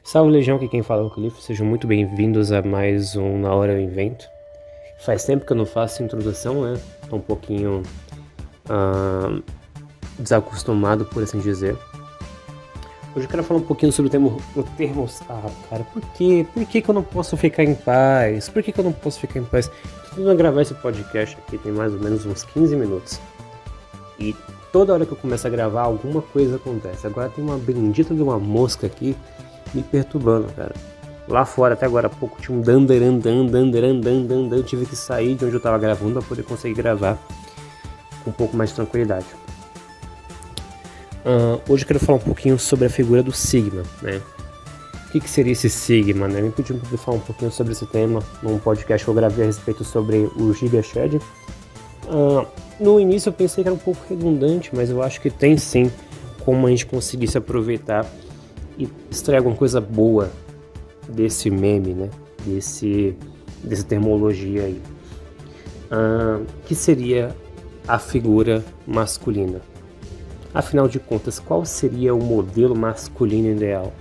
Salve Legião, aqui quem fala é o Cliff, sejam muito bem-vindos a mais um Na Hora Eu Invento. Faz tempo que eu não faço introdução, né? Tô um pouquinho desacostumado, por assim dizer. Hoje eu quero falar um pouquinho sobre o termo... cara, por quê? Por que eu não posso ficar em paz? Por que eu não posso ficar em paz? Tô tentando gravar esse podcast aqui, tem mais ou menos uns 15 minutos. E toda hora que eu começo a gravar, alguma coisa acontece. Agora tem uma bendita de uma mosca aqui me perturbando, cara. Lá fora, até agora há pouco, tinha um dandaran. Eu tive que sair de onde eu tava gravando para poder conseguir gravar com um pouco mais de tranquilidade. Hoje eu quero falar um pouquinho sobre a figura do Sigma, né? O que seria esse Sigma, né? Me pediram para falar um pouquinho sobre esse tema num podcast que eu gravei a respeito sobre o Giga Shed. No início eu pensei que era um pouco redundante, mas eu acho que tem sim como a gente conseguir se aproveitar e extrair alguma coisa boa desse meme, né? Dessa terminologia aí. Que seria a figura masculina. Afinal de contas, qual seria o modelo masculino ideal?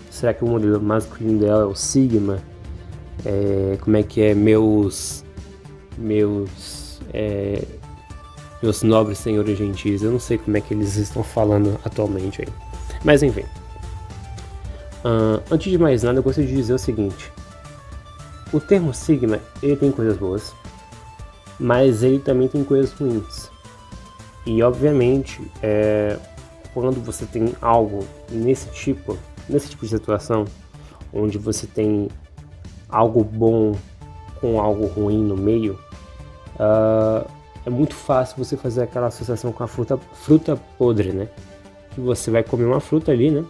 Será que o modelo masculino ideal é o Sigma? Como é que é meus nobres senhores gentis? Eu não sei como é que eles estão falando atualmente aí. Mas enfim. Antes de mais nada, eu gostaria de dizer o seguinte. O termo Sigma, ele tem coisas boas, mas ele também tem coisas ruins. E obviamente, quando você tem algo nesse tipo de situação, onde você tem algo bom com algo ruim no meio, é muito fácil você fazer aquela associação com a fruta podre, né? Que você vai comer uma fruta ali, né?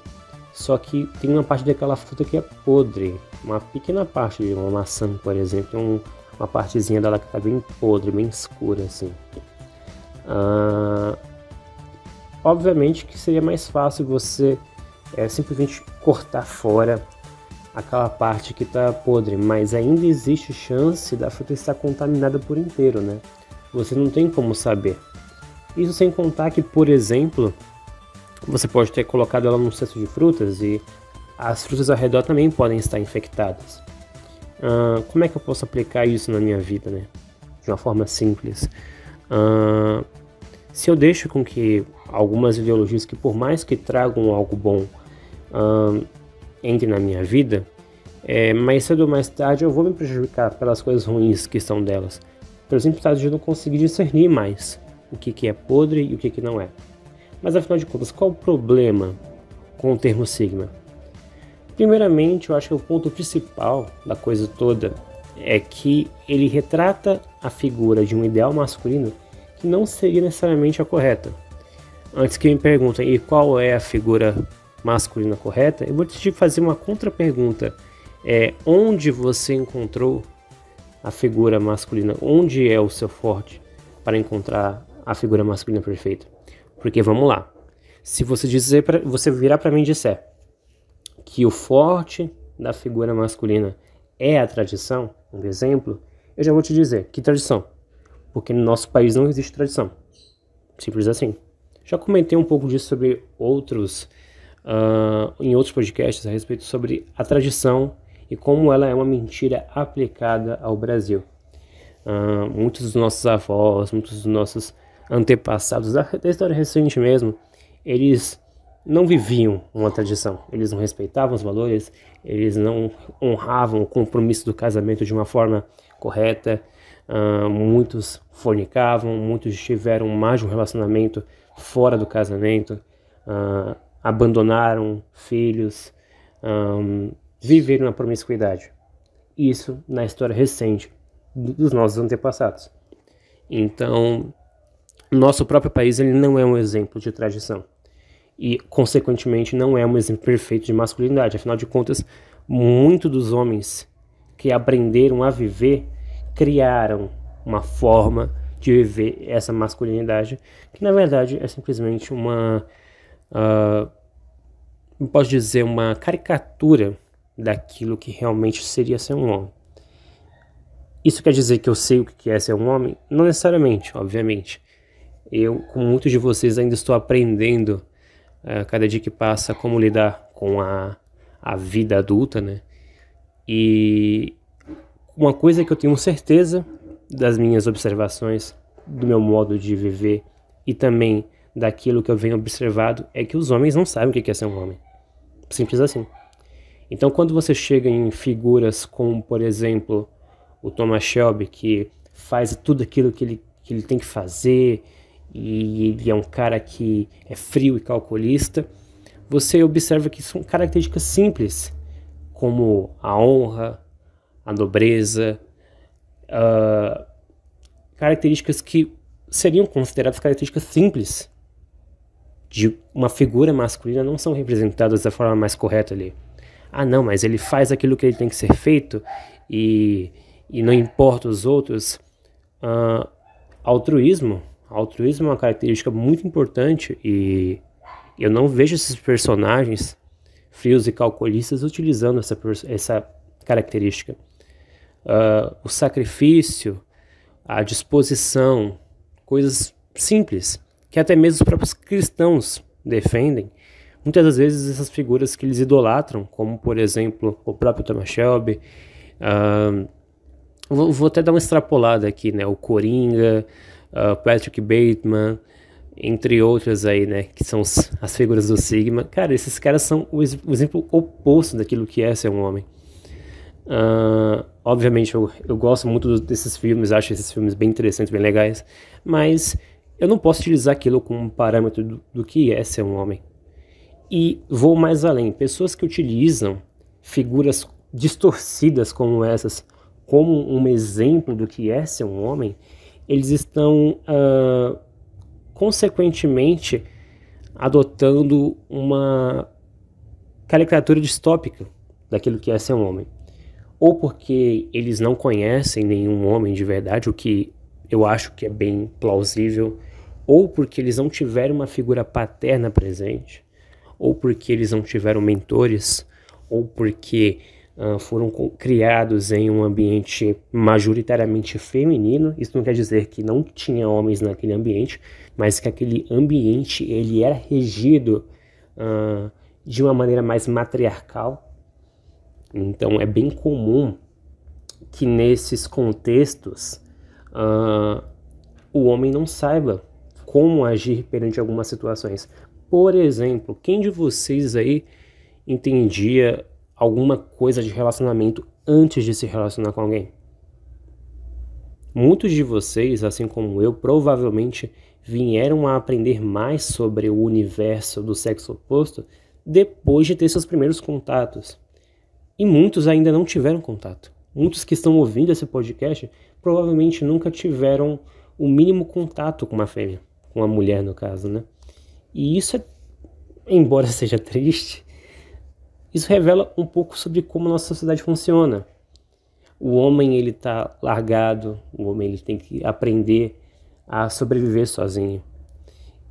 Só que tem uma parte daquela fruta que é podre, uma pequena parte de uma maçã, por exemplo, uma partezinha dela que está bem podre, bem escura assim. Obviamente que seria mais fácil você simplesmente cortar fora aquela parte que está podre, mas ainda existe chance da fruta estar contaminada por inteiro, né? Você não tem como saber. Isso sem contar que, por exemplo, você pode ter colocado ela num cesto de frutas e as frutas ao redor também podem estar infectadas. Como é que eu posso aplicar isso na minha vida, né? De uma forma simples. Se eu deixo com que algumas ideologias que por mais que tragam algo bom entrem na minha vida, mais cedo ou mais tarde eu vou me prejudicar pelas coisas ruins que são delas. Pelo simples fato de eu não conseguir discernir mais o que é podre e o que não é. Mas afinal de contas, qual o problema com o termo Sigma? Primeiramente, eu acho que o ponto principal da coisa toda é que ele retrata a figura de um ideal masculino que não seria necessariamente a correta. Antes que me perguntem, e qual é a figura masculina correta? Eu vou te fazer uma contra-pergunta. Onde você encontrou a figura masculina? Onde é o seu forte para encontrar a figura masculina perfeita? Porque vamos lá, se você virar para mim e disser que o forte da figura masculina é a tradição, um exemplo, eu já vou te dizer, que tradição? Porque no nosso país não existe tradição, simples assim. Já comentei um pouco disso sobre em outros podcasts a respeito sobre a tradição e como ela é uma mentira aplicada ao Brasil. Muitos dos nossos avós, muitos dos nossos antepassados da história recente mesmo, eles não viviam uma tradição, eles não respeitavam os valores, eles não honravam o compromisso do casamento de uma forma correta, muitos fornicavam, muitos tiveram mais de um relacionamento fora do casamento, abandonaram filhos, viveram na promiscuidade. Isso na história recente dos nossos antepassados. Então, nosso próprio país ele não é um exemplo de tradição e, consequentemente, não é um exemplo perfeito de masculinidade. Afinal de contas, muitos dos homens que aprenderam a viver criaram uma forma de viver essa masculinidade que, na verdade, é simplesmente posso dizer, uma caricatura daquilo que realmente seria ser um homem. Isso quer dizer que eu sei o que é ser um homem? Não necessariamente, obviamente. Eu, como muitos de vocês, ainda estou aprendendo cada dia que passa como lidar com a a vida adulta, né? E uma coisa que eu tenho certeza das minhas observações, do meu modo de viver e também daquilo que eu venho observado é que os homens não sabem o que é ser um homem. Simples assim. Então, quando você chega em figuras como, por exemplo, o Thomas Shelby, que faz tudo aquilo que ele tem que fazer, e ele é um cara que é frio e calculista, você observa que são características simples, como a honra, a nobreza, características que seriam consideradas características simples de uma figura masculina, não são representadas da forma mais correta ali. Ah, não, mas ele faz aquilo que ele tem que ser feito e não importa os outros. Altruísmo é uma característica muito importante e eu não vejo esses personagens frios e calculistas utilizando essa característica. O sacrifício, a disposição, coisas simples, que até mesmo os próprios cristãos defendem. Muitas das vezes essas figuras que eles idolatram, como por exemplo o próprio Thomas Shelby, vou até dar uma extrapolada aqui, né? O Coringa, Patrick Bateman, entre outras aí, né? Que são as figuras do Sigma. Cara, esses caras são o exemplo oposto daquilo que é ser um homem. Obviamente eu gosto muito desses filmes, acho esses filmes bem interessantes, bem legais, mas eu não posso utilizar aquilo como um parâmetro do que é ser um homem. E vou mais além, pessoas que utilizam figuras distorcidas como essas como um exemplo do que é ser um homem, eles estão consequentemente adotando uma caricatura distópica daquilo que é ser um homem. Ou porque eles não conhecem nenhum homem de verdade, o que eu acho que é bem plausível, ou porque eles não tiveram uma figura paterna presente, ou porque eles não tiveram mentores, ou porque foram criados em um ambiente majoritariamente feminino. Isso não quer dizer que não tinha homens naquele ambiente, mas que aquele ambiente ele era regido de uma maneira mais matriarcal. Então é bem comum que nesses contextos o homem não saiba como agir perante algumas situações. Por exemplo, quem de vocês aí entendia alguma coisa de relacionamento antes de se relacionar com alguém? Muitos de vocês, assim como eu, provavelmente vieram a aprender mais sobre o universo do sexo oposto depois de ter seus primeiros contatos. E muitos ainda não tiveram contato. Muitos que estão ouvindo esse podcast provavelmente nunca tiveram o mínimo contato com uma fêmea, com uma mulher no caso, né? E isso, embora seja triste, isso revela um pouco sobre como a nossa sociedade funciona. O homem ele está largado, o homem ele tem que aprender a sobreviver sozinho.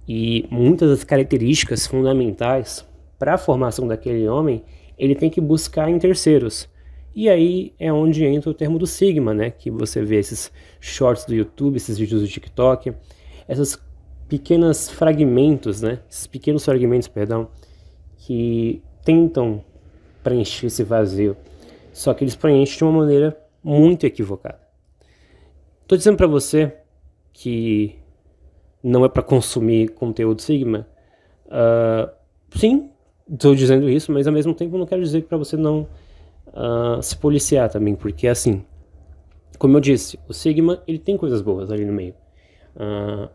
E muitas das características fundamentais para a formação daquele homem, ele tem que buscar em terceiros. E aí é onde entra o termo do Sigma, né? Que você vê esses shorts do YouTube, esses vídeos do TikTok, esses pequenos fragmentos, né? Esses pequenos fragmentos, perdão, que tentam preencher esse vazio. Só que eles preenchem de uma maneira muito equivocada. Tô dizendo para você que não é para consumir conteúdo Sigma. Sim, estou dizendo isso, mas ao mesmo tempo não quero dizer que para você não se policiar também, porque assim, como eu disse, o Sigma ele tem coisas boas ali no meio.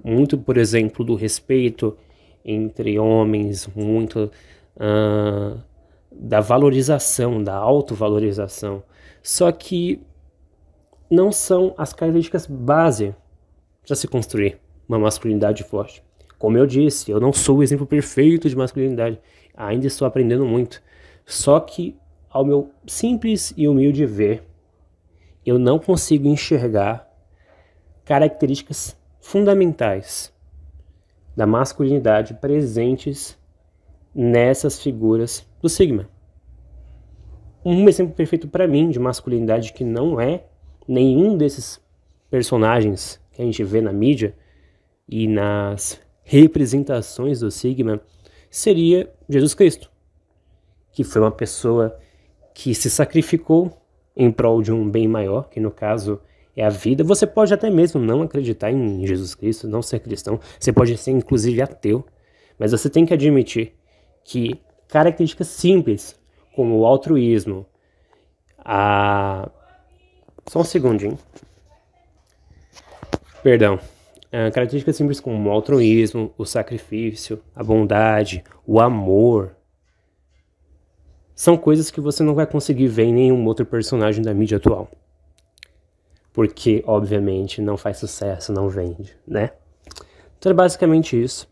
Muito, por exemplo, do respeito entre homens, muito da valorização, da autovalorização. Só que não são as características base para se construir uma masculinidade forte. Como eu disse, eu não sou o exemplo perfeito de masculinidade. Ainda estou aprendendo muito. Só que, ao meu simples e humilde ver, eu não consigo enxergar características fundamentais da masculinidade presentes nessas figuras do Sigma. Um exemplo perfeito para mim de masculinidade que não é nenhum desses personagens que a gente vê na mídia e nas representações do Sigma seria Jesus Cristo. que foi uma pessoa que se sacrificou em prol de um bem maior, que no caso é a vida. Você pode até mesmo não acreditar em Jesus Cristo, não ser cristão, você pode ser inclusive ateu, mas você tem que admitir que características simples, como o altruísmo, Só um segundinho. Perdão. Características simples como o altruísmo, o sacrifício, a bondade, o amor, são coisas que você não vai conseguir ver em nenhum outro personagem da mídia atual. Porque, obviamente, não faz sucesso, não vende, né? Então é basicamente isso.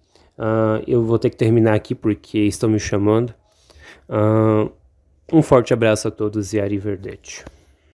Eu vou ter que terminar aqui porque estão me chamando. Um forte abraço a todos e arrivederci.